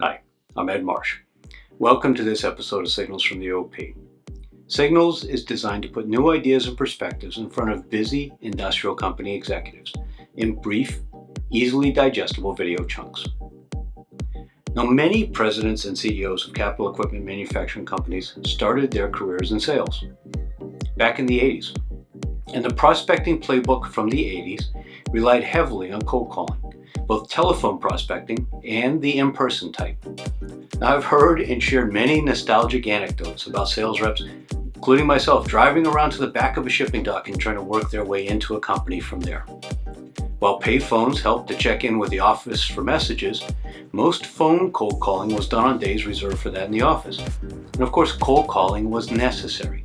Hi, I'm Ed Marsh. Welcome to this episode of Signals from the OP. Signals is designed to put new ideas and perspectives in front of busy industrial company executives in brief, easily digestible video chunks. Now, many presidents and CEOs of capital equipment manufacturing companies started their careers in sales back in the 80s. And the prospecting playbook from the 80s relied heavily on cold calling, both telephone prospecting and the in-person type. Now, I've heard and shared many nostalgic anecdotes about sales reps, including myself, driving around to the back of a shipping dock and trying to work their way into a company from there. While pay phones helped to check in with the office for messages, most phone cold calling was done on days reserved for that in the office. And of course, cold calling was necessary.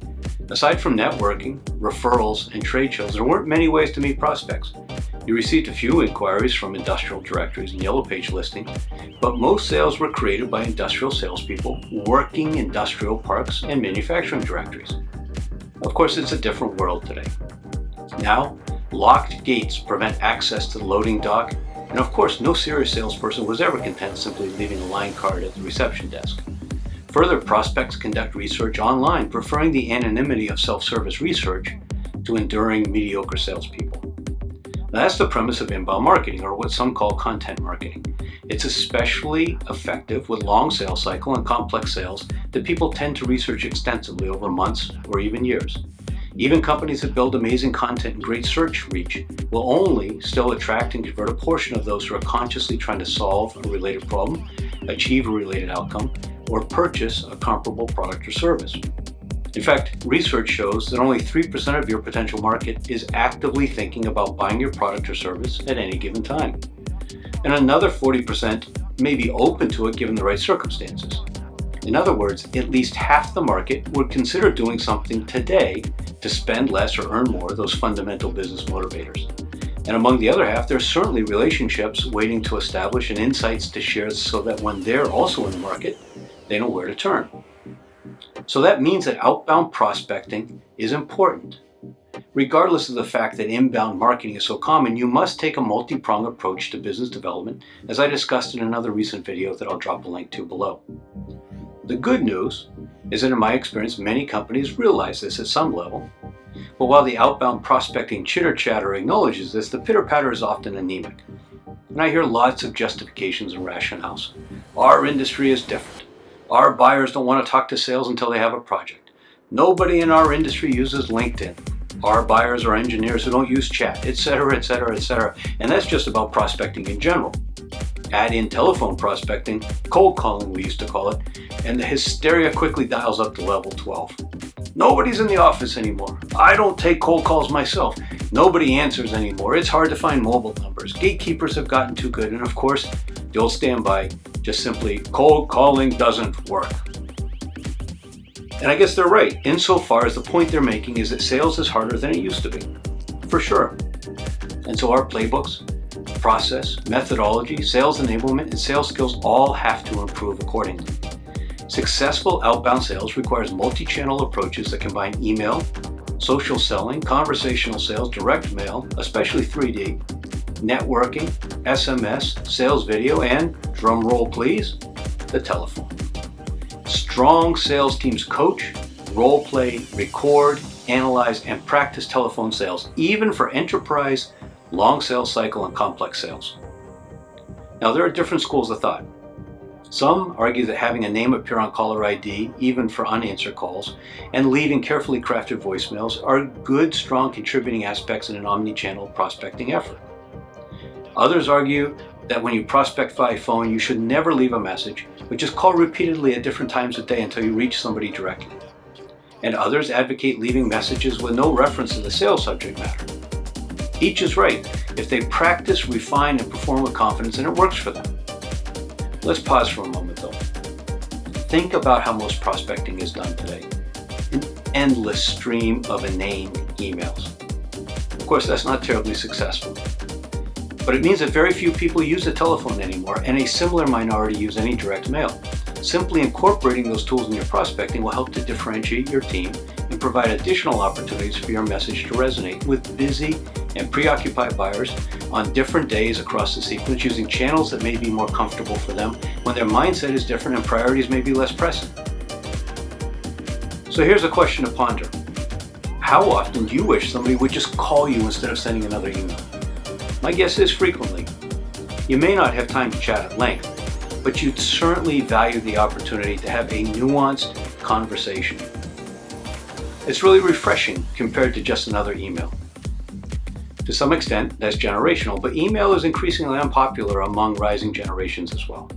Aside from networking, referrals, and trade shows, there weren't many ways to meet prospects. You received a few inquiries from industrial directories and yellow page listings, but most sales were created by industrial salespeople working industrial parks and manufacturing directories. Of course, it's a different world today. Now, locked gates prevent access to the loading dock, and of course, no serious salesperson was ever content simply leaving a line card at the reception desk. Further, prospects conduct research online, preferring the anonymity of self-service research to enduring mediocre salespeople. Now, that's the premise of inbound marketing, or what some call content marketing. It's especially effective with long sales cycle and complex sales that people tend to research extensively over months or even years. Even companies that build amazing content and great search reach will only still attract and convert a portion of those who are consciously trying to solve a related problem, achieve a related outcome, or purchase a comparable product or service. In fact, research shows that only 3% of your potential market is actively thinking about buying your product or service at any given time. And another 40% may be open to it given the right circumstances. In other words, at least half the market would consider doing something today to spend less or earn more, those fundamental business motivators. And among the other half, there's certainly relationships waiting to establish and insights to share so that when they're also in the market, they know where to turn. So that means that outbound prospecting is important. Regardless of the fact that inbound marketing is so common, you must take a multi-pronged approach to business development, as I discussed in another recent video that I'll drop a link to below. The good news is that in my experience, many companies realize this at some level. But while the outbound prospecting chitter-chatter acknowledges this, the pitter-patter is often anemic. And I hear lots of justifications and rationales. Our industry is different. Our buyers don't want to talk to sales until they have a project. Nobody in our industry uses LinkedIn. Our buyers are engineers who don't use chat, etc., etc., etc. And that's just about prospecting in general. Add in telephone prospecting, cold calling we used to call it, and the hysteria quickly dials up to level 12. Nobody's in the office anymore. I don't take cold calls myself. Nobody answers anymore. It's hard to find mobile numbers. Gatekeepers have gotten too good. And of course, the old standby, just simply cold calling doesn't work. And I guess they're right, insofar as the point they're making is that sales is harder than it used to be, for sure. And so our playbooks, process, methodology, sales enablement, and sales skills all have to improve accordingly. Successful outbound sales requires multi-channel approaches that combine email, social selling, conversational sales, direct mail, especially 3D, networking, SMS, sales video, and, drum roll please, the telephone. Strong sales teams coach, role play, record, analyze, and practice telephone sales, even for enterprise, long sales cycle, and complex sales. Now, there are different schools of thought. Some argue that having a name appear on caller ID, even for unanswered calls, and leaving carefully crafted voicemails are good, strong contributing aspects in an omni-channel prospecting effort. Others argue that when you prospect by phone, you should never leave a message, but just call repeatedly at different times of day until you reach somebody directly. And others advocate leaving messages with no reference to the sales subject matter. Each is right if they practice, refine, and perform with confidence, and it works for them. Let's pause for a moment though. Think about how most prospecting is done today. An endless stream of inane emails. Of course, that's not terribly successful. But it means that very few people use the telephone anymore, and a similar minority use any direct mail. Simply incorporating those tools in your prospecting will help to differentiate your team and provide additional opportunities for your message to resonate with busy and preoccupied buyers on different days across the sequence, using channels that may be more comfortable for them when their mindset is different and priorities may be less pressing. So here's a question to ponder. How often do you wish somebody would just call you instead of sending another email? My guess is frequently. You may not have time to chat at length, but you'd certainly value the opportunity to have a nuanced conversation. It's really refreshing compared to just another email. To some extent, that's generational, but email is increasingly unpopular among rising generations as well.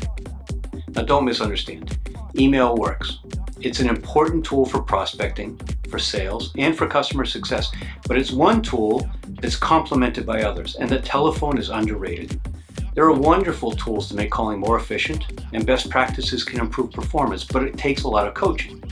Now, don't misunderstand. Email works. It's an important tool for prospecting, for sales, and for customer success, but it's one tool that's complemented by others, and the telephone is underrated. There are wonderful tools to make calling more efficient, and best practices can improve performance, but it takes a lot of coaching.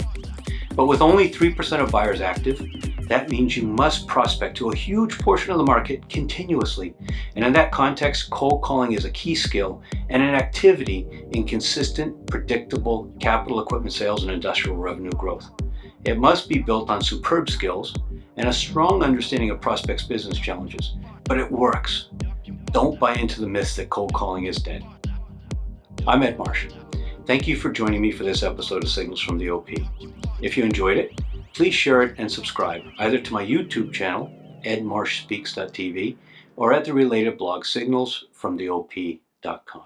But with only 3% of buyers active, that means you must prospect to a huge portion of the market continuously. And in that context, cold calling is a key skill and an activity in consistent, predictable capital equipment sales and industrial revenue growth. It must be built on superb skills and a strong understanding of prospects' business challenges, but it works. Don't buy into the myth that cold calling is dead. I'm Ed Marsh. Thank you for joining me for this episode of Signals from the OP. If you enjoyed it, please share it and subscribe either to my YouTube channel, edmarshspeaks.tv, or at the related blog, SignalsFromTheOP.com.